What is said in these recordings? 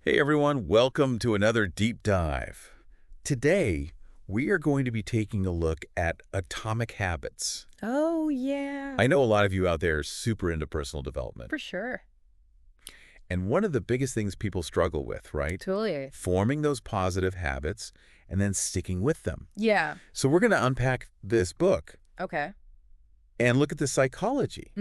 Hey everyone, welcome to another deep dive. Today, we are going to be taking a look at atomic habits. Oh, yeah. I know a lot of you out there are super into personal development. For sure. And one of the biggest things people struggle with, right? Totally. Forming those positive habits and then sticking with them. Yeah. So we're going to unpack this book Okay. and look at the psychology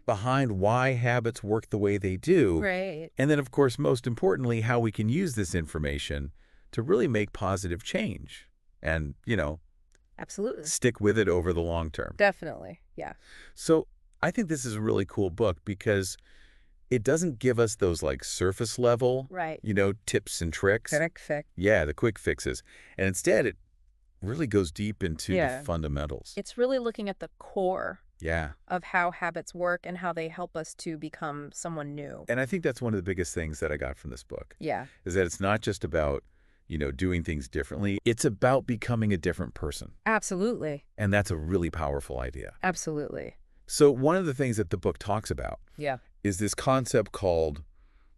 behind why habits work the way they do. Right. And then, of course, most importantly, how we can use this information to really make positive change and, Absolutely. stick with it over the long term. Definitely. Yeah. So I think this is a really cool book because it doesn't give us those like surface level, Right. tips and tricks. Correct. Yeah, the quick fixes. And instead, it really goes deep into the fundamentals. It's really looking at the core Yeah. of how habits work and how they help us to become someone new. And I think that's one of the biggest things that I got from this book. Yeah. Is that it's not just about, doing things differently. It's about becoming a different person. Absolutely. And that's a really powerful idea. Absolutely. So one of the things that the book talks about is this concept called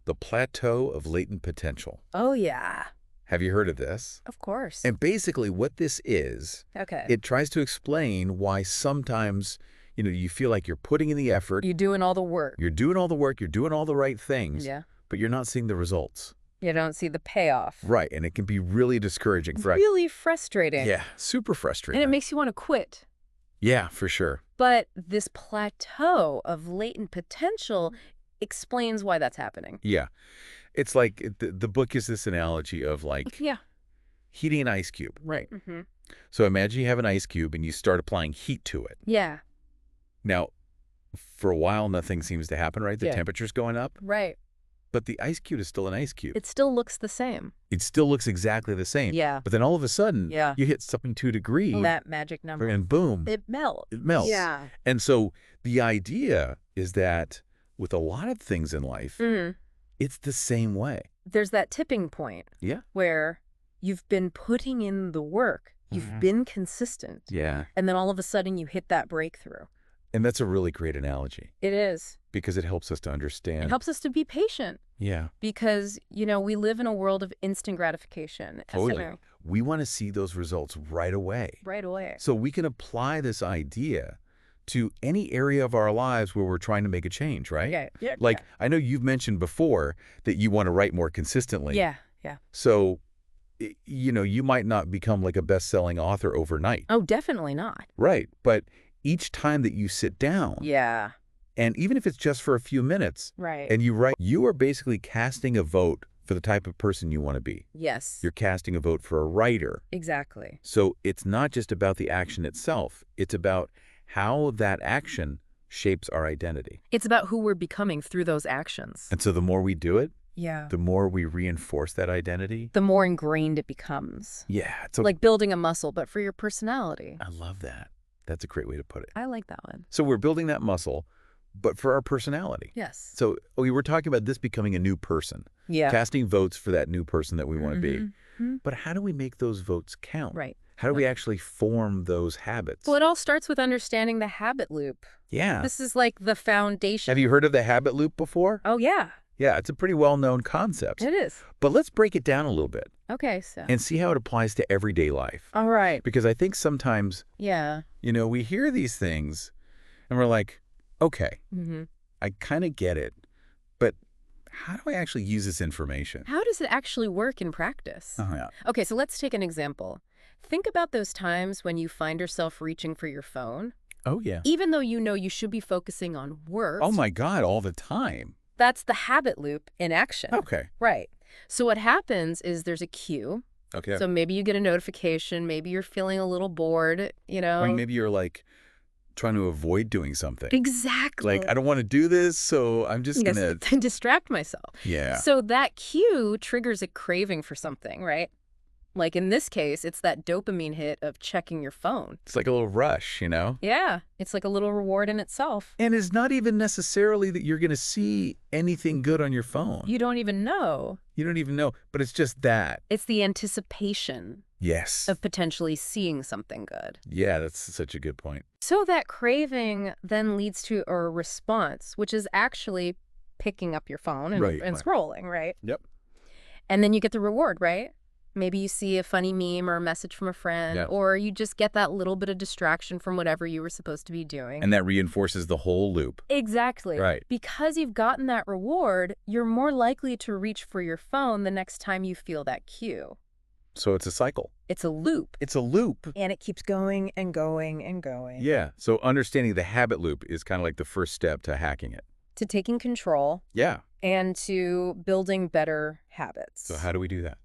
the plateau of latent potential. Oh, yeah. Have you heard of this? Of course. And basically what this is, Okay. it tries to explain why sometimes, you feel like you're putting in the effort. You're doing all the work. You're doing all the work. You're doing all the right things. Yeah. But you're not seeing the results. You don't see the payoff. Right. And it can be really discouraging. Really frustrating. Yeah. Super frustrating. And it makes you want to quit. Yeah, for sure. But this plateau of latent potential explains why that's happening. Yeah. It's like the book is this analogy of like Yeah. heating an ice cube. Right. So imagine you have an ice cube and you start applying heat to it. Yeah. Now, for a while, nothing seems to happen, right? The temperature's going up. Right. But the ice cube is still an ice cube. It still looks the same. It still looks exactly the same. Yeah. But then all of a sudden, you hit something 2 degrees. That magic number. And boom. It melts. It melts. Yeah. And so the idea is that with a lot of things in life, it's the same way. There's that tipping point. Yeah. Where you've been putting in the work. You've been consistent. Yeah. And then all of a sudden you hit that breakthrough. And that's a really great analogy. It is. Because it helps us to understand. It helps us to be patient. Yeah. Because, we live in a world of instant gratification. Totally. We want to see those results right away. Right away. So we can apply this idea to any area of our lives where we're trying to make a change, right? Yeah. Like, I know you've mentioned before that you want to write more consistently. Yeah. So, you might not become like a best-selling author overnight. Oh, definitely not. Right. But each time that you sit down. Yeah. And even if it's just for a few minutes. Right. And you write, you are basically casting a vote for the type of person you want to be. Yes. You're casting a vote for a writer. Exactly. So it's not just about the action itself. It's about how that action shapes our identity. It's about who we're becoming through those actions. And so the more we do it, Yeah. the more we reinforce that identity. The more ingrained it becomes. Yeah. It's like building a muscle, but for your personality. I love that. That's a great way to put it. I like that one. So we're building that muscle, but for our personality. Yes. So we were talking about this becoming a new person. Yeah. Casting votes for that new person that we want to be. But how do we make those votes count? Right. How do we actually form those habits? Well, it all starts with understanding the habit loop. Yeah. This is like the foundation. Have you heard of the habit loop before? Oh, yeah. Yeah, it's a pretty well-known concept. It is. But let's break it down a little bit. Okay, so. And see how it applies to everyday life. All right. Because I think sometimes, Yeah. we hear these things and we're like, okay, I kind of get it, but how do I actually use this information? How does it actually work in practice? Oh, yeah. Okay, so let's take an example. Think about those times when you find yourself reaching for your phone. Oh, yeah. Even though you know you should be focusing on work. Oh, my God, all the time. That's the habit loop in action. Okay. Right. So what happens is there's a cue. Okay. So maybe you get a notification. Maybe you're feeling a little bored, Or maybe you're like trying to avoid doing something. Exactly. Like, I don't want to do this, so I'm just going to distract myself. Yeah. So that cue triggers a craving for something, right? Like in this case, it's that dopamine hit of checking your phone. It's like a little rush, Yeah, it's like a little reward in itself. And it's not even necessarily that you're going to see anything good on your phone. You don't even know. You don't even know, but it's just that. It's the anticipation. Yes. Of potentially seeing something good. Yeah, that's such a good point. So that craving then leads to a response, which is actually picking up your phone and scrolling, right? Yep. And then you get the reward, right? Maybe you see a funny meme or a message from a friend, or you just get that little bit of distraction from whatever you were supposed to be doing. And that reinforces the whole loop. Exactly. Right. Because you've gotten that reward, you're more likely to reach for your phone the next time you feel that cue. So it's a cycle. It's a loop. It's a loop. And it keeps going and going and going. Yeah. So understanding the habit loop is kind of like the first step to hacking it. To taking control. Yeah. And to building better habits. So how do we do that?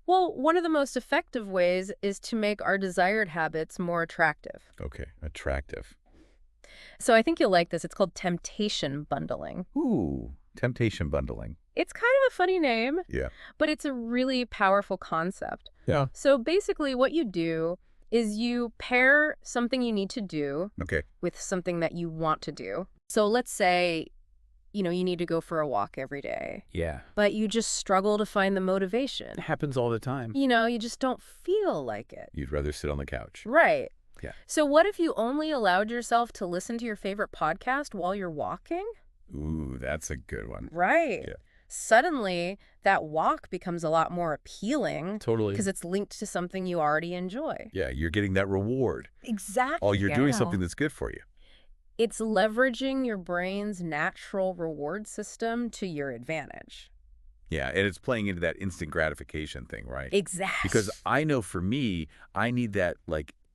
Well, one of the most effective ways is to make our desired habits more attractive. Okay, attractive. So I think you'll like this. It's called temptation bundling. Ooh, temptation bundling. It's kind of a funny name, Yeah. but it's a really powerful concept. Yeah. So basically what you do is you pair something you need to do with something that you want to do. So let's say, you need to go for a walk every day. Yeah. But you just struggle to find the motivation. It happens all the time. You just don't feel like it. You'd rather sit on the couch. Right. Yeah. So what if you only allowed yourself to listen to your favorite podcast while you're walking? Ooh, that's a good one. Right. Yeah. Suddenly, that walk becomes a lot more appealing. Totally. Because it's linked to something you already enjoy. Yeah, you're getting that reward. Exactly. Oh, you're doing something that's good for you. It's leveraging your brain's natural reward system to your advantage. Yeah, and it's playing into that instant gratification thing, right? Exactly. Because I know for me, I need that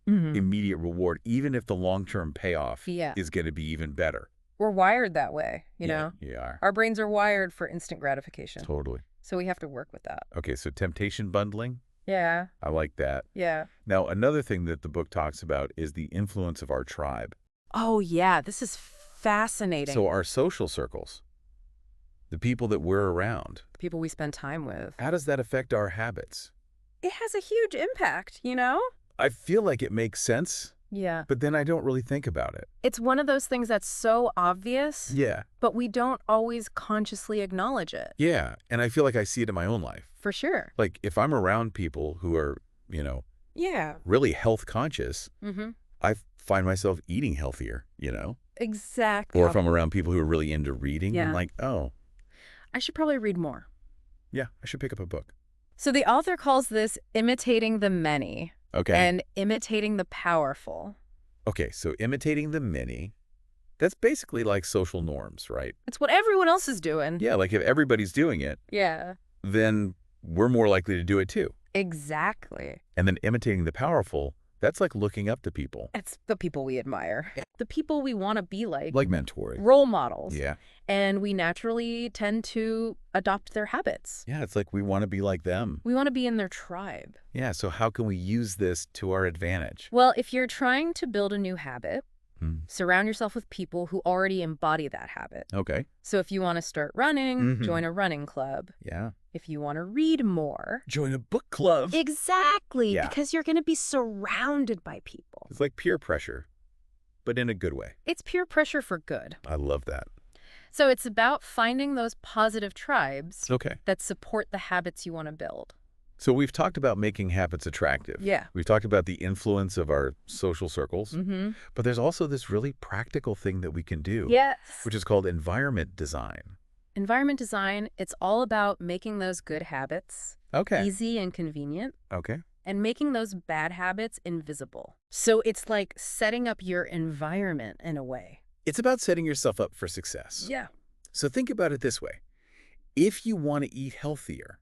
immediate reward, even if the long-term payoff is going to be even better. We're wired that way, you know? Yeah. Our brains are wired for instant gratification. Totally. So we have to work with that. Okay, so temptation bundling. Yeah. I like that. Yeah. Now, another thing that the book talks about is the influence of our tribe. Oh, yeah. This is fascinating. So our social circles, the people that we're around. The people we spend time with. How does that affect our habits? It has a huge impact, I feel like it makes sense. Yeah. But then I don't really think about it. It's one of those things that's so obvious. Yeah. But we don't always consciously acknowledge it. Yeah. And I feel like I see it in my own life. For sure. Like if I'm around people who are, really health conscious, I find myself eating healthier, Exactly. Or if I'm around people who are really into reading, I'm like, oh. I should probably read more. Yeah, I should pick up a book. So the author calls this imitating the many. Okay. And imitating the powerful. Okay, so imitating the many, that's basically like social norms, right? It's what everyone else is doing. Yeah, like if everybody's doing it, then we're more likely to do it too. Exactly. And then imitating the powerful, that's like looking up to people. It's the people we admire. The people we want to be like. Like mentoring. Role models. Yeah. And we naturally tend to adopt their habits. Yeah, it's like we want to be like them. We want to be in their tribe. Yeah, so how can we use this to our advantage? Well, if you're trying to build a new habit, surround yourself with people who already embody that habit. Okay. So if you want to start running, join a running club. Yeah. If you want to read more, join a book club. Exactly. Yeah. Because you're going to be surrounded by people. It's like peer pressure, but in a good way. It's peer pressure for good. I love that. So it's about finding those positive tribes Okay. that support the habits you want to build. So we've talked about making habits attractive. Yeah. We've talked about the influence of our social circles. But there's also this really practical thing that we can do. Yes. Which is called environment design. Environment design, it's all about making those good habits easy and convenient. Okay. And making those bad habits invisible. So it's like setting up your environment in a way. It's about setting yourself up for success. Yeah. So think about it this way. If you want to eat healthier,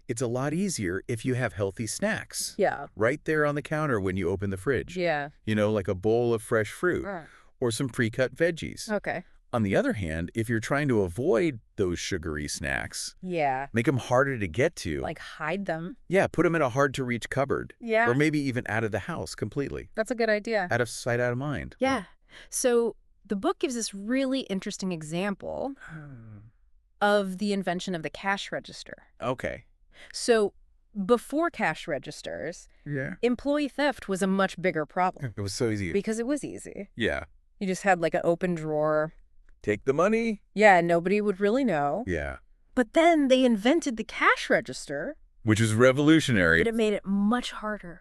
it's a lot easier if you have healthy snacks. Yeah. Right there on the counter when you open the fridge. Yeah. Like a bowl of fresh fruit or some pre-cut veggies. Okay. On the other hand, if you're trying to avoid those sugary snacks, make them harder to get to. Like hide them. Yeah, put them in a hard-to-reach cupboard. Yeah. Or maybe even out of the house completely. That's a good idea. Out of sight, out of mind. Yeah. So the book gives this really interesting example of the invention of the cash register. Okay. So before cash registers, employee theft was a much bigger problem. It was so easy. Because it was easy. Yeah. You just had like an open drawer. Take the money. Yeah, nobody would really know. Yeah. But then they invented the cash register. Which was revolutionary. But it made it much harder.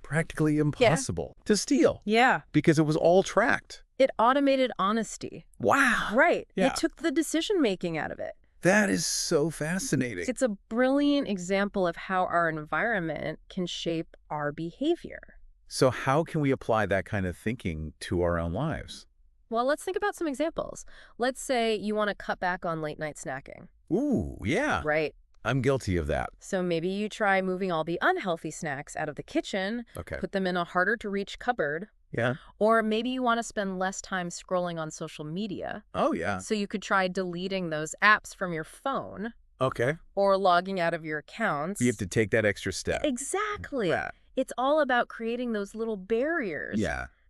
Practically impossible to steal. Yeah. Because it was all tracked. It automated honesty. Wow. Right. Yeah. It took the decision-making out of it. That is so fascinating. It's a brilliant example of how our environment can shape our behavior. So how can we apply that kind of thinking to our own lives? Well, let's think about some examples. Let's say you want to cut back on late night snacking. Ooh, yeah. Right. I'm guilty of that. So maybe you try moving all the unhealthy snacks out of the kitchen, Okay. put them in a harder to reach cupboard. Yeah. Or maybe you want to spend less time scrolling on social media. Oh, yeah. So you could try deleting those apps from your phone. Okay. Or logging out of your accounts. You have to take that extra step. Exactly. Yeah. It's all about creating those little barriers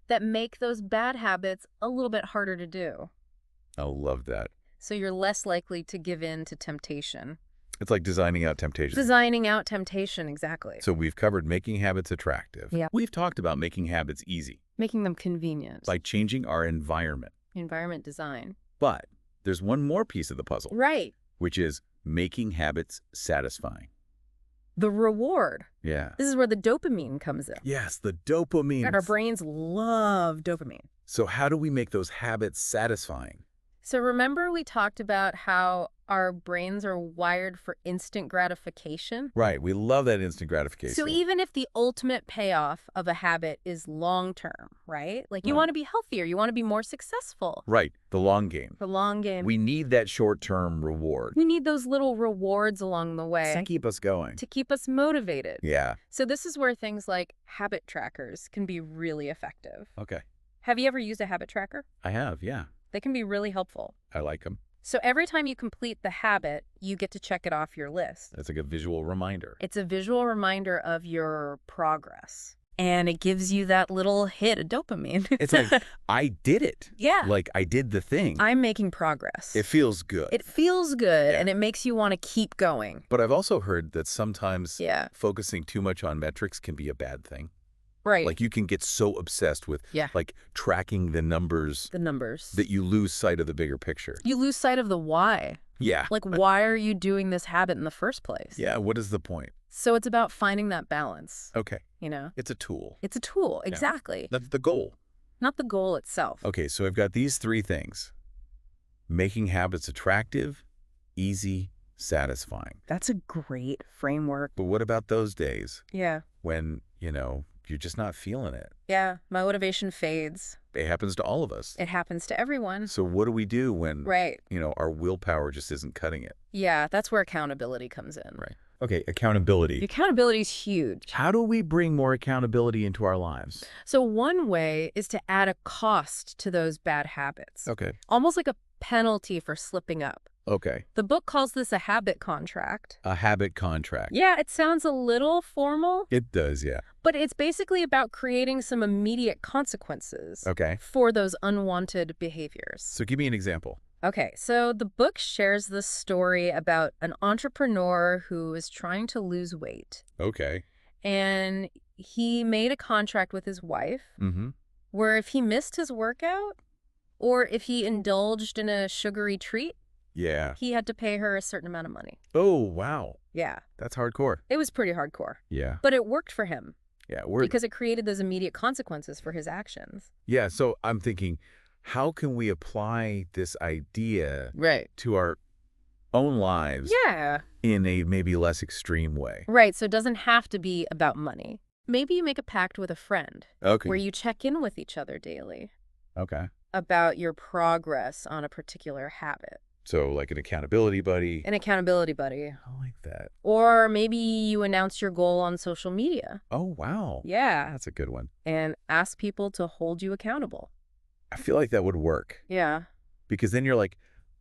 that make those bad habits a little bit harder to do. I love that. So you're less likely to give in to temptation. It's like designing out temptation. Designing out temptation, exactly. So we've covered making habits attractive. Yeah. We've talked about making habits easy. Making them convenient. By changing our environment. Environment design. But there's one more piece of the puzzle. Right. Which is making habits satisfying. The reward. Yeah. This is where the dopamine comes in. Yes, the dopamine. And our brains love dopamine. So how do we make those habits satisfying? So remember we talked about how our brains are wired for instant gratification? Right. We love that instant gratification. So even if the ultimate payoff of a habit is long-term, right? Like you want to be healthier, you want to be more successful. Right. The long game. The long game. We need that short-term reward. We need those little rewards along the way. To keep us going. To keep us motivated. Yeah. So this is where things like habit trackers can be really effective. Okay. Have you ever used a habit tracker? I have, yeah. They can be really helpful. I like them. So every time you complete the habit, you get to check it off your list. It's like a visual reminder. It's a visual reminder of your progress. And it gives you that little hit of dopamine. It's like, I did it. Yeah. Like, I did the thing. I'm making progress. It feels good. It feels good, Yeah. and it makes you want to keep going. But I've also heard that sometimes Yeah. focusing too much on metrics can be a bad thing. Right. Like, you can get so obsessed with, like, tracking the numbers. The numbers. That you lose sight of the bigger picture. You lose sight of the why. Yeah. Like, why are you doing this habit in the first place? Yeah, what is the point? So it's about finding that balance. Okay. You know? It's a tool. It's a tool, exactly. That's the goal. Not the goal itself. Okay, so I've got these three things. Making habits attractive, easy, satisfying. That's a great framework. But what about those days? Yeah. When, you're just not feeling it? Yeah, my motivation fades. It happens to all of us. It happens to everyone. So what do we do when, Right. Our willpower just isn't cutting it? Yeah, that's where accountability comes in. Right. Okay, accountability. Accountability is huge. How do we bring more accountability into our lives? So one way is to add a cost to those bad habits. Okay. Almost like a penalty for slipping up. Okay. The book calls this a habit contract. A habit contract. Yeah, it sounds a little formal. It does, yeah. But it's basically about creating some immediate consequences for those unwanted behaviors. So give me an example. Okay, so the book shares the story about an entrepreneur who is trying to lose weight. Okay. And he made a contract with his wife where if he missed his workout or if he indulged in a sugary treat, he had to pay her a certain amount of money. Oh, wow. Yeah. That's hardcore. It was pretty hardcore. Yeah. But it worked for him. Yeah, it worked. Because it created those immediate consequences for his actions. Yeah, so I'm thinking, how can we apply this idea to our own lives in a maybe less extreme way? Right, so it doesn't have to be about money. Maybe you make a pact with a friend where you check in with each other daily about your progress on a particular habit. So like an accountability buddy. An accountability buddy. I like that. Or maybe you announce your goal on social media. Oh, wow. Yeah. That's a good one. And ask people to hold you accountable. I feel like that would work. Yeah. Because then you're like,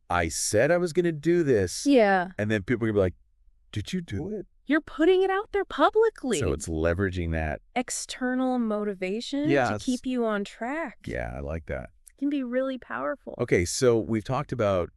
I said I was going to do this. Yeah. And then people are going to be like, did you do it? You're putting it out there publicly. So it's leveraging that external motivation to keep you on track. Yeah, I like that. It can be really powerful. Okay, so we've talked about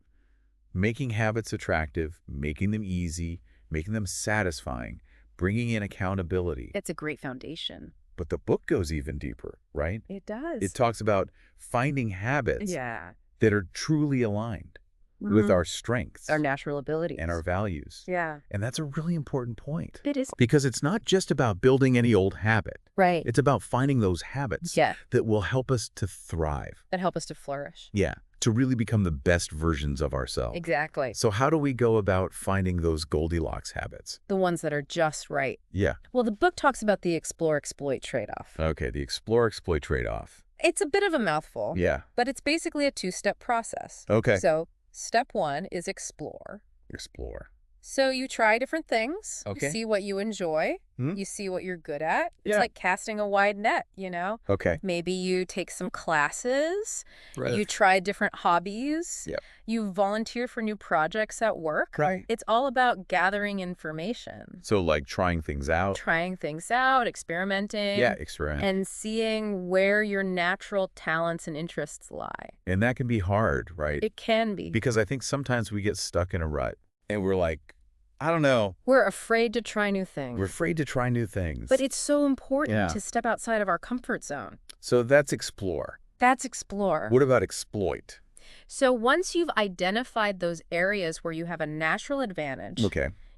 making habits attractive, making them easy, making them satisfying, bringing in accountability. It's a great foundation. But the book goes even deeper, right? It does. It talks about finding habits that are truly aligned with our strengths. Our natural abilities. And our values. Yeah. And that's a really important point. It is. Because it's not just about building any old habit. Right. It's about finding those habits that will help us to thrive. That help us to flourish. Yeah. to really become the best versions of ourselves. Exactly. So how do we go about finding those Goldilocks habits? The ones that are just right. Yeah. Well, the book talks about the explore-exploit trade-off. Okay, the explore-exploit trade-off. It's a bit of a mouthful. Yeah. But it's basically a two-step process. Okay. So step 1 is explore. Explore. So you try different things. Okay. You see what you enjoy. You see what you're good at. It's like casting a wide net, you know? Okay. Maybe you take some classes. Right. You try different hobbies. Yep. You volunteer for new projects at work. Right. It's all about gathering information. So like trying things out. Trying things out, experimenting. Yeah, experiment. And seeing where your natural talents and interests lie. And that can be hard, right? It can be. Because I think sometimes we get stuck in a rut and we're like, I don't know. We're afraid to try new things. We're afraid to try new things. But it's so important to step outside of our comfort zone. So that's explore. That's explore. What about exploit? So once you've identified those areas where you have a natural advantage,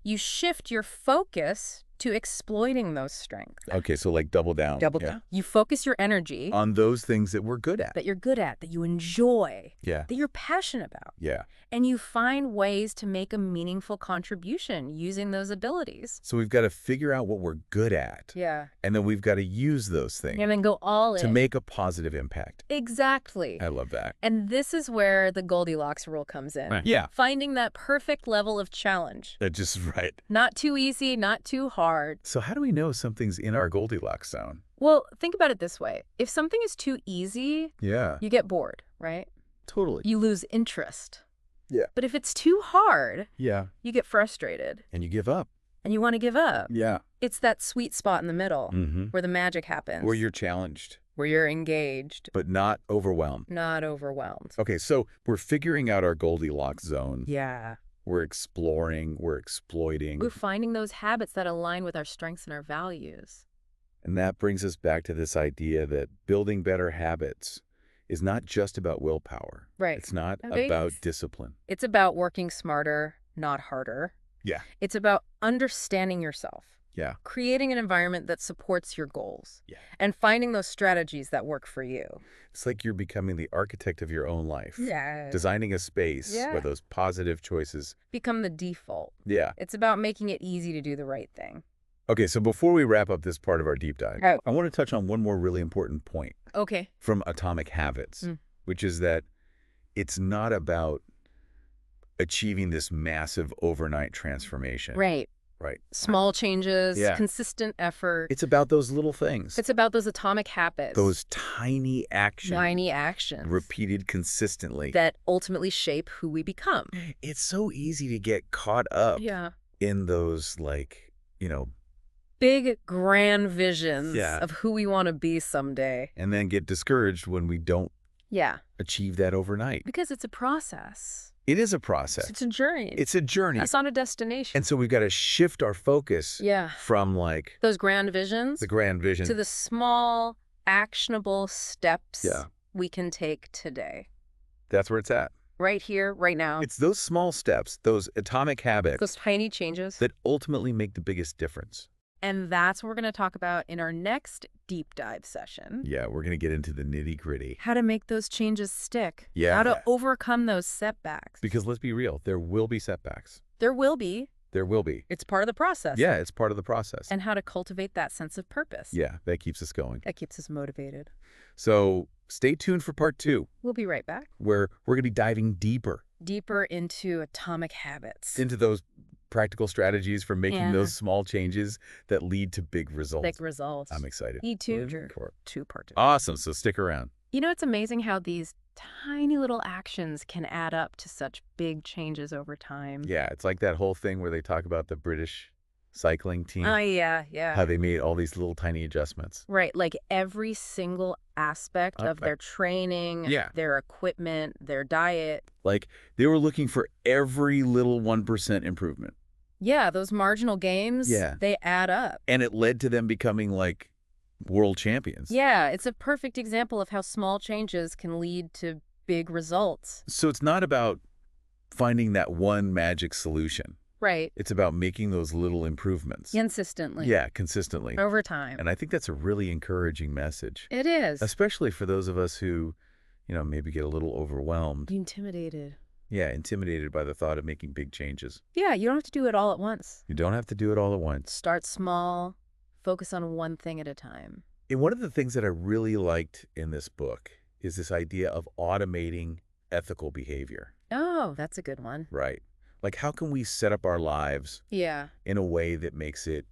you shift your focus to exploiting those strengths. Okay, so like double down. Double down. You focus your energy on those things that we're good at. That you're good at, that you enjoy. Yeah. That you're passionate about. Yeah. And you find ways to make a meaningful contribution using those abilities. So we've got to figure out what we're good at. Yeah. And then we've got to use those things. And then go all in. To make a positive impact. Exactly. I love that. And this is where the Goldilocks rule comes in. Right. Yeah. Finding that perfect level of challenge. That's just right. Not too easy, not too hard. So how do we know something's in our Goldilocks zone? Well, think about it this way. If something is too easy, you get bored, right? Totally. You lose interest. Yeah. But if it's too hard, you get frustrated. And you give up. And you want to give up. Yeah. It's that sweet spot in the middle where the magic happens. Where you're challenged. Where you're engaged. But not overwhelmed. Not overwhelmed. Okay, so we're figuring out our Goldilocks zone. Yeah. We're exploring, we're exploiting. We're finding those habits that align with our strengths and our values. And that brings us back to this idea that building better habits is not just about willpower. Right. It's not about discipline. It's about working smarter, not harder. Yeah. It's about understanding yourself. Yeah. Creating an environment that supports your goals. Yeah. And finding those strategies that work for you. It's like you're becoming the architect of your own life. Yeah. Designing a space where those positive choices become the default. Yeah. It's about making it easy to do the right thing. Okay, so before we wrap up this part of our deep dive, I want to touch on one more really important point. Okay. From Atomic Habits, which is that it's not about achieving this massive overnight transformation. Right. Right. Small changes, consistent effort. It's about those little things. It's about those atomic habits. Those tiny actions. Tiny actions. Repeated consistently. That ultimately shape who we become. It's so easy to get caught up in those, like, you know, big, grand visions of who we want to be someday. And then get discouraged when we don't achieve that overnight. Because it's a process. It is a process. It's a journey. It's a journey. That's not a destination. And so we've got to shift our focus from like those grand visions, the grand vision, to the small, actionable steps we can take today. That's where it's at. Right here, right now. It's those small steps, those atomic habits, those tiny changes that ultimately make the biggest difference. And that's what we're going to talk about in our next deep dive session. Yeah, we're going to get into the nitty-gritty. How to make those changes stick. Yeah. How to overcome those setbacks. Because let's be real, there will be setbacks. There will be. There will be. It's part of the process. Yeah, it's part of the process. And how to cultivate that sense of purpose. Yeah, that keeps us going. That keeps us motivated. So stay tuned for part 2. We'll be right back. Where we're going to be diving deeper. Deeper into atomic habits. Into those practical strategies for making those small changes that lead to big results. Big results. I'm excited. Me too. Two-part. Awesome. So stick around. You know, it's amazing how these tiny little actions can add up to such big changes over time. Yeah, it's like that whole thing where they talk about the British cycling team. Oh, yeah. How they made all these little tiny adjustments. Right. Like every single aspect of their training, their equipment, their diet. Like they were looking for every little 1% improvement. Yeah, those marginal gains, they add up. And it led to them becoming like world champions. Yeah, it's a perfect example of how small changes can lead to big results. So it's not about finding that one magic solution. Right. It's about making those little improvements. Consistently. Yeah, consistently. Over time. And I think that's a really encouraging message. It is. Especially for those of us who, maybe get a little overwhelmed. Intimidated. Yeah, intimidated by the thought of making big changes. Yeah, you don't have to do it all at once. You don't have to do it all at once. Start small, focus on one thing at a time. And one of the things that I really liked in this book is this idea of automating ethical behavior. Oh, that's a good one. Right. Like, how can we set up our lives in a way that makes it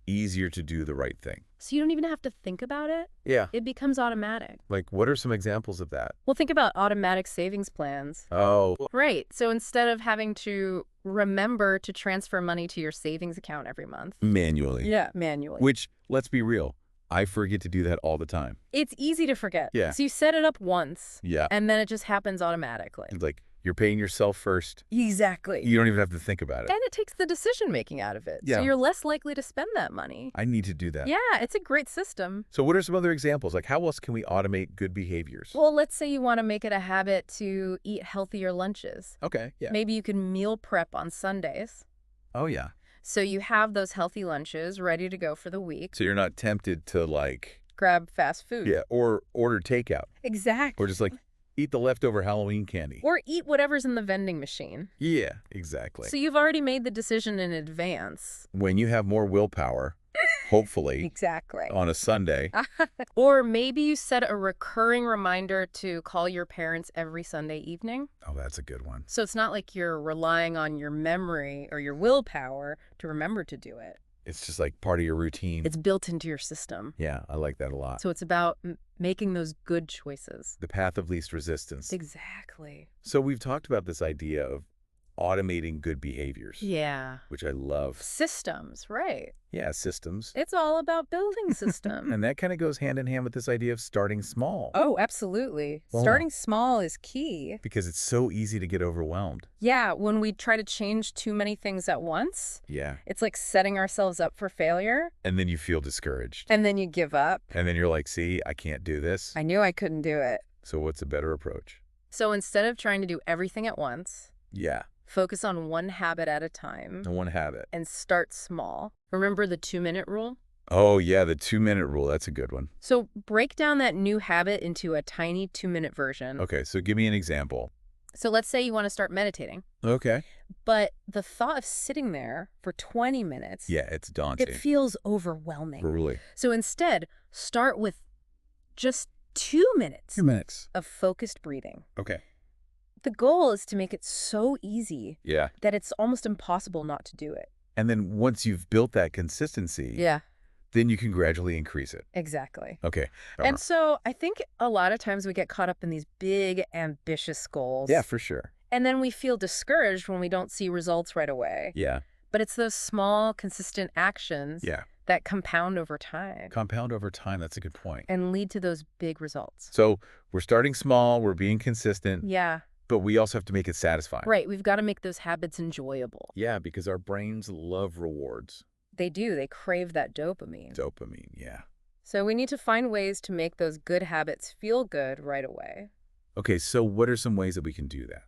easier to do the right thing? So you don't even have to think about it? Yeah. It becomes automatic. Like, what are some examples of that? Well, think about automatic savings plans. Oh. Right. So instead of having to remember to transfer money to your savings account every month. Manually. Yeah, manually. Which, let's be real, I forget to do that all the time. It's easy to forget. Yeah. So you set it up once. Yeah. And then it just happens automatically. It's like, you're paying yourself first. Exactly. You don't even have to think about it. And it takes the decision-making out of it. Yeah. So you're less likely to spend that money. I need to do that. Yeah, it's a great system. So what are some other examples? Like, how else can we automate good behaviors? Well, let's say you want to make it a habit to eat healthier lunches. Okay, yeah. Maybe you can meal prep on Sundays. Oh, yeah. So you have those healthy lunches ready to go for the week. So you're not tempted to, like... grab fast food. Yeah, or order takeout. Exactly. Or just, like, eat the leftover Halloween candy. Or eat whatever's in the vending machine. Yeah, exactly. So you've already made the decision in advance. When you have more willpower, hopefully, exactly, on a Sunday. Or maybe you set a recurring reminder to call your parents every Sunday evening. Oh, that's a good one. So it's not like you're relying on your memory or your willpower to remember to do it. It's just like part of your routine. It's built into your system. Yeah, I like that a lot. So it's about making those good choices. The path of least resistance. Exactly. So we've talked about this idea of automating good behaviors. Yeah. Which I love. Systems, right. Yeah, systems. It's all about building systems. And that kind of goes hand in hand with this idea of starting small. Oh, absolutely. Well, starting small is key. Because it's so easy to get overwhelmed. Yeah, when we try to change too many things at once. Yeah. It's like setting ourselves up for failure. And then you feel discouraged. And then you give up. And then you're like, see, I can't do this. I knew I couldn't do it. So what's a better approach? So instead of trying to do everything at once. Yeah. Focus on one habit at a time. One habit. And start small. Remember the 2-minute rule? Oh, yeah, the 2-minute rule. That's a good one. So break down that new habit into a tiny 2-minute version. Okay, so give me an example. So let's say you want to start meditating. Okay. But the thought of sitting there for 20 minutes. Yeah, it's daunting. It feels overwhelming. Really. So instead, start with just 2 minutes. 2 minutes. Of focused breathing. Okay. The goal is to make it so easy that it's almost impossible not to do it. And then once you've built that consistency, then you can gradually increase it. Exactly. Okay. And so I think a lot of times we get caught up in these big, ambitious goals. Yeah, for sure. And then we feel discouraged when we don't see results right away. Yeah. But it's those small, consistent actions that compound over time. Compound over time. That's a good point. And lead to those big results. So we're starting small. We're being consistent. Yeah. But we also have to make it satisfying. Right. We've got to make those habits enjoyable. Yeah, because our brains love rewards. They do. They crave that dopamine. Dopamine, yeah. So we need to find ways to make those good habits feel good right away. Okay, so what are some ways that we can do that?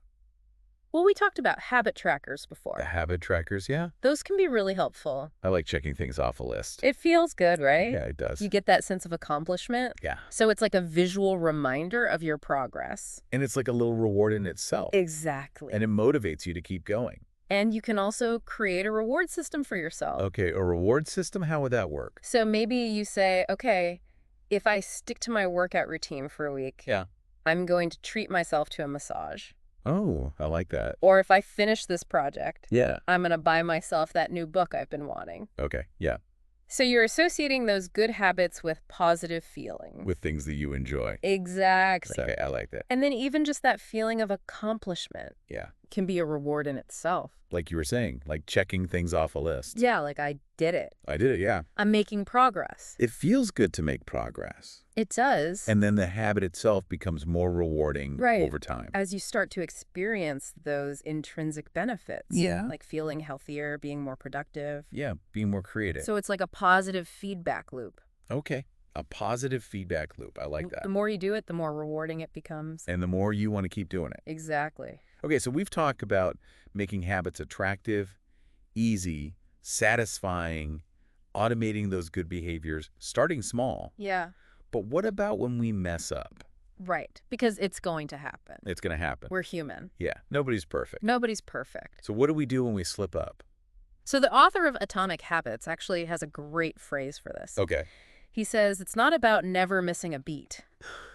Well, we talked about habit trackers before. The habit trackers, yeah. Those can be really helpful. I like checking things off a list. It feels good, right? Yeah, it does. You get that sense of accomplishment. Yeah. So it's like a visual reminder of your progress. And it's like a little reward in itself. Exactly. And it motivates you to keep going. And you can also create a reward system for yourself. Okay, a reward system? How would that work? So maybe you say, okay, if I stick to my workout routine for a week, I'm going to treat myself to a massage. Oh, I like that. Or if I finish this project, I'm going to buy myself that new book I've been wanting. Okay, yeah. So you're associating those good habits with positive feelings. With things that you enjoy. Exactly. Okay, I like that. And then even just that feeling of accomplishment can be a reward in itself. Like you were saying, like checking things off a list. Yeah, like I did it. I did it, yeah. I'm making progress. It feels good to make progress. It does. And then the habit itself becomes more rewarding over time. As you start to experience those intrinsic benefits. Yeah. Like feeling healthier, being more productive. Yeah, being more creative. So it's like a positive feedback loop. Okay. A positive feedback loop. I like that. The more you do it, the more rewarding it becomes. And the more you want to keep doing it. Exactly. Okay, so we've talked about making habits attractive, easy, satisfying, automating those good behaviors, starting small. Yeah. But what about when we mess up? Right. Because it's going to happen. It's going to happen. We're human. Yeah. Nobody's perfect. Nobody's perfect. So what do we do when we slip up? So the author of Atomic Habits actually has a great phrase for this. Okay. He says, it's not about never missing a beat.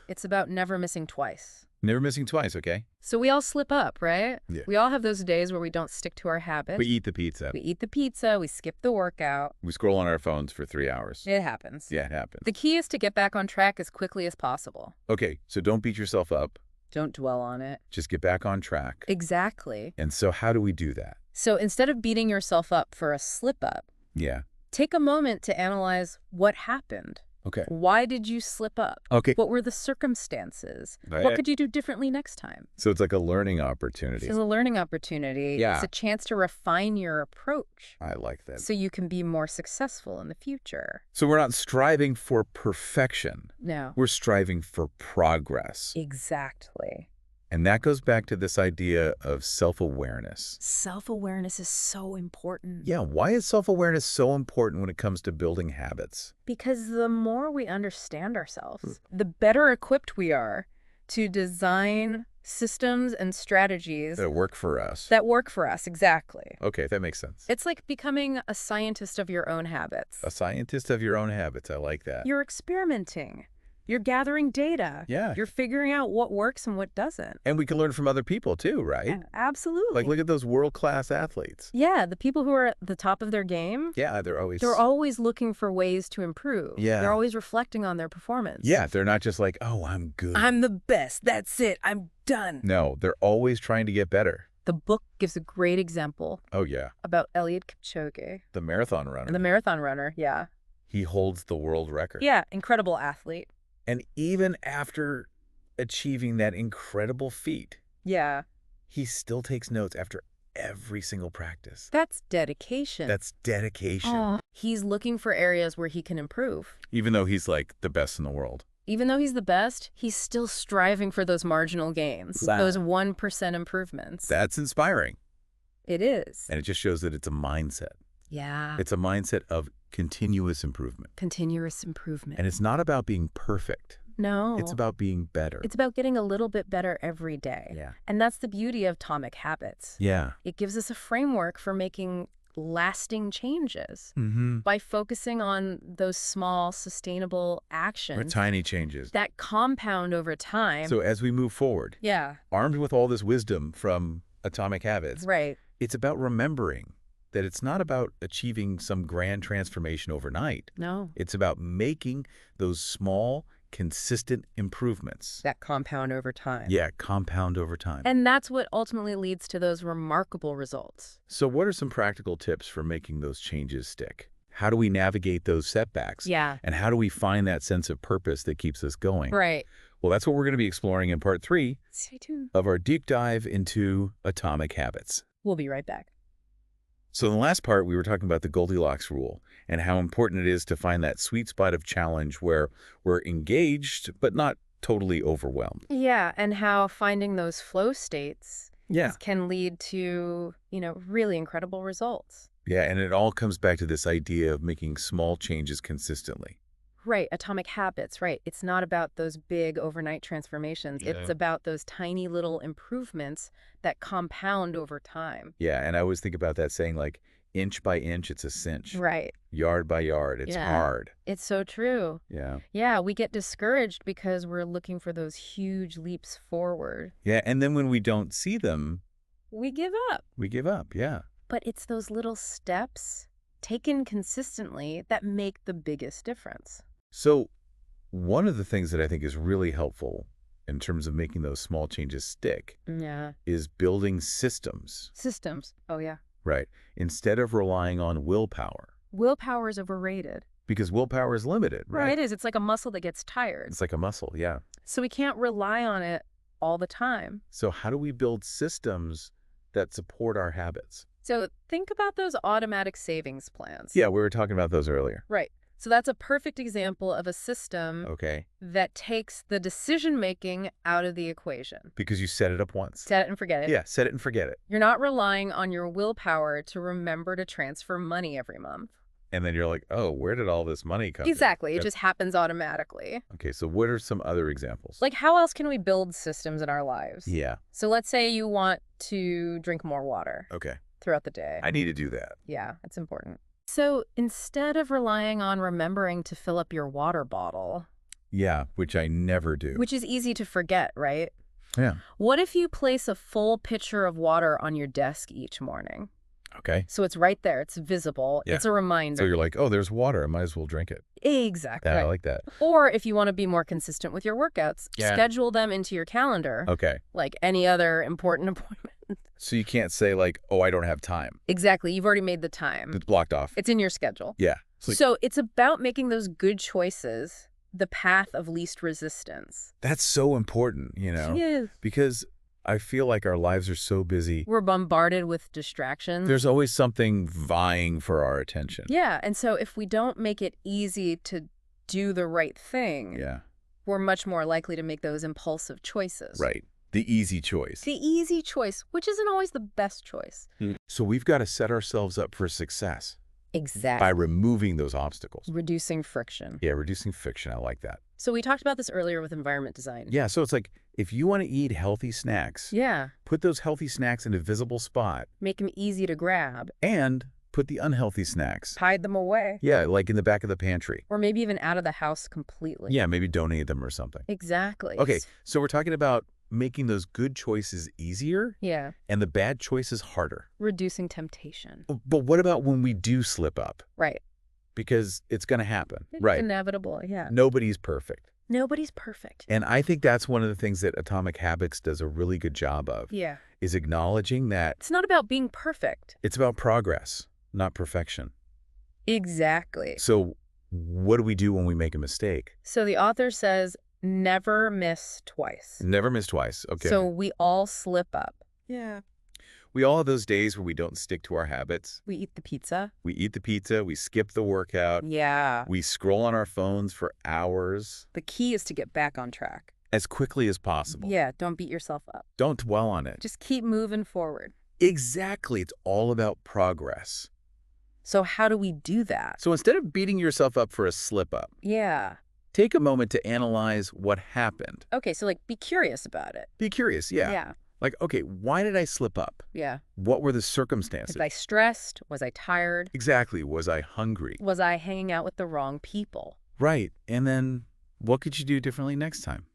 It's about never missing twice. Never missing twice, okay? So we all slip up, right? Yeah. We all have those days where we don't stick to our habits. We eat the pizza. We eat the pizza. We skip the workout. We scroll on our phones for 3 hours. It happens. Yeah, it happens. The key is to get back on track as quickly as possible. Okay, so don't beat yourself up. Don't dwell on it. Just get back on track. Exactly. And so how do we do that? So instead of beating yourself up for a slip-up, Yeah. take a moment to analyze what happened. Okay. Why did you slip up? Okay. What were the circumstances? Right. What could you do differently next time? So it's like a learning opportunity. It's a learning opportunity. Yeah. It's a chance to refine your approach. I like that. So you can be more successful in the future. So we're not striving for perfection. No. We're striving for progress. Exactly. And that goes back to this idea of self-awareness. Self-awareness is so important. Yeah, why is self-awareness so important when it comes to building habits? Because the more we understand ourselves, the better equipped we are to design systems and strategies That work for us. Exactly. Okay, that makes sense. It's like becoming a scientist of your own habits. A scientist of your own habits. I like that. You're experimenting. You're gathering data. Yeah. You're figuring out what works and what doesn't. And we can learn from other people too, right? Absolutely. Like, look at those world-class athletes. Yeah, the people who are at the top of their game. Yeah, they're always looking for ways to improve. Yeah. They're always reflecting on their performance. Yeah, they're not just like, oh, I'm good. I'm the best. That's it. I'm done. No, they're always trying to get better. The book gives a great example. Oh, yeah. About Eliud Kipchoge. The marathon runner. The marathon runner, yeah. He holds the world record. Yeah, incredible athlete. And even after achieving that incredible feat, yeah, he still takes notes after every single practice. That's dedication. That's dedication. He's looking for areas where he can improve. Even though he's like the best in the world. Even though he's the best, he's still striving for those marginal gains, those 1% improvements. That's inspiring. It is. And it just shows that it's a mindset. Yeah. It's a mindset of continuous improvement. Continuous improvement. And it's not about being perfect. No. It's about being better. It's about getting a little bit better every day. Yeah. And that's the beauty of Atomic Habits. Yeah. It gives us a framework for making lasting changes by focusing on those small, sustainable actions. Or tiny changes. That compound over time. So as we move forward, armed with all this wisdom from Atomic Habits, right. It's about remembering that it's not about achieving some grand transformation overnight. No. It's about making those small, consistent improvements. That compound over time. Yeah, compound over time. And that's what ultimately leads to those remarkable results. So what are some practical tips for making those changes stick? How do we navigate those setbacks? Yeah. And how do we find that sense of purpose that keeps us going? Right. Well, that's what we're going to be exploring in part 3 Stay tuned. of our deep dive into Atomic Habits. We'll be right back. So in the last part, we were talking about the Goldilocks rule and how important it is to find that sweet spot of challenge where we're engaged but not totally overwhelmed. Yeah, and how finding those flow states Yeah. can lead to, really incredible results. Yeah, and it all comes back to this idea of making small changes consistently. Right, Atomic Habits, right. It's not about those big overnight transformations. Yeah. It's about those tiny little improvements that compound over time. Yeah, and I always think about that saying like, inch by inch, it's a cinch. Right. Yard by yard, it's hard. It's so true. Yeah. Yeah, we get discouraged because we're looking for those huge leaps forward. Yeah, and then when we don't see them, we give up. We give up, yeah. But it's those little steps taken consistently that make the biggest difference. So one of the things that I think is really helpful in terms of making those small changes stick is building systems. Systems. Oh, yeah. Right. Instead of relying on willpower. Willpower is overrated. Because willpower is limited, right? Right, it is. It's like a muscle that gets tired. It's like a muscle, yeah. So we can't rely on it all the time. So how do we build systems that support our habits? So think about those automatic savings plans. Yeah, we were talking about those earlier. Right. So that's a perfect example of a system that takes the decision-making out of the equation. Because you set it up once. Set it and forget it. Yeah, set it and forget it. You're not relying on your willpower to remember to transfer money every month. And then you're like, oh, where did all this money come Exactly. from? It just happens automatically. Okay, so what are some other examples? Like, how else can we build systems in our lives? Yeah. So let's say you want to drink more water. Okay. Throughout the day. I need to do that. Yeah, it's important. So instead of relying on remembering to fill up your water bottle. Yeah, which I never do. Which is easy to forget, right? Yeah. What if you place a full pitcher of water on your desk each morning? Okay. So it's right there. It's visible. Yeah. It's a reminder. So you're like, oh, there's water. I might as well drink it. Exactly. Yeah, I like that. Or if you want to be more consistent with your workouts, schedule them into your calendar. Okay. Like any other important appointment. So you can't say like, oh, I don't have time. Exactly. You've already made the time. It's blocked off. It's in your schedule. Yeah. So it's about making those good choices the path of least resistance. That's so important, Yeah. because I feel like our lives are so busy. We're bombarded with distractions. There's always something vying for our attention. Yeah, and so if we don't make it easy to do the right thing, we're much more likely to make those impulsive choices. Right. The easy choice. The easy choice, which isn't always the best choice. So we've got to set ourselves up for success. Exactly. By removing those obstacles. Reducing friction. Yeah, reducing friction. I like that. So we talked about this earlier with environment design. Yeah, so it's like, if you want to eat healthy snacks, put those healthy snacks in a visible spot. Make them easy to grab. And put the unhealthy snacks. Hide them away. Yeah, like in the back of the pantry. Or maybe even out of the house completely. Yeah, maybe donate them or something. Exactly. Okay, so we're talking about making those good choices easier. Yeah. And the bad choices harder. Reducing temptation. But what about when we do slip up? Right. Because it's going to happen. It's right. inevitable, yeah. Nobody's perfect. Nobody's perfect. And I think that's one of the things that Atomic Habits does a really good job of. Yeah. Is acknowledging that it's not about being perfect. It's about progress, not perfection. Exactly. So what do we do when we make a mistake? So the author says, never miss twice. Never miss twice. Okay. So we all slip up. Yeah. We all have those days where we don't stick to our habits. We eat the pizza. We skip the workout. Yeah. We scroll on our phones for hours. The key is to get back on track. As quickly as possible. Yeah, don't beat yourself up. Don't dwell on it. Just keep moving forward. Exactly. It's all about progress. So how do we do that? So instead of beating yourself up for a slip-up. Yeah. Take a moment to analyze what happened. Okay, so like be curious about it. Be curious, yeah. Yeah. Like, okay, why did I slip up? Yeah. What were the circumstances? Was I stressed? Was I tired? Exactly. Was I hungry? Was I hanging out with the wrong people? Right. And then what could you do differently next time?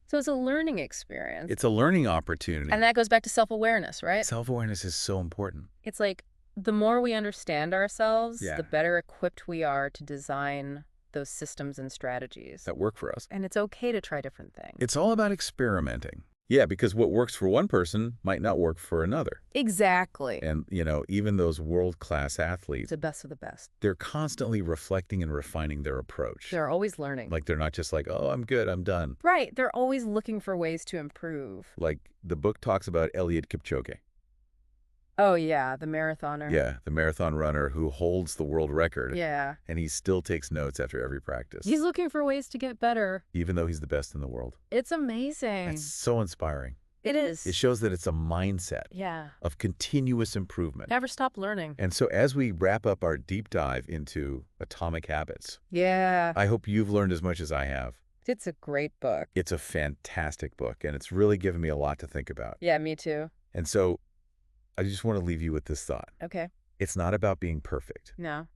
So it's a learning experience. It's a learning opportunity. And that goes back to self-awareness, right? Self-awareness is so important. It's like the more we understand ourselves, Yeah. the better equipped we are to design those systems and strategies. That work for us. And it's okay to try different things. It's all about experimenting. Yeah, because what works for one person might not work for another. Exactly. And, even those world-class athletes, The best of the best. they're constantly reflecting and refining their approach. They're always learning. Like, they're not just like, oh, I'm good, I'm done. Right. They're always looking for ways to improve. Like, the book talks about Eliud Kipchoge. Oh, yeah, the marathoner. Yeah, the marathon runner who holds the world record. Yeah. And he still takes notes after every practice. He's looking for ways to get better. Even though he's the best in the world. It's amazing. That's so inspiring. It is. It shows that it's a mindset of continuous improvement. Never stop learning. And so as we wrap up our deep dive into Atomic Habits, I hope you've learned as much as I have. It's a great book. It's a fantastic book, and it's really given me a lot to think about. Yeah, me too. And so I just want to leave you with this thought. Okay. It's not about being perfect. No.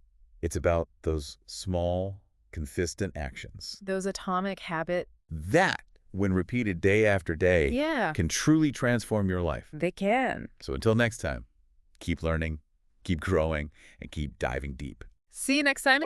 It's about those small, consistent actions. Those atomic habits. That, when repeated day after day, can truly transform your life. They can. So until next time, keep learning, keep growing, and keep diving deep. See you next time.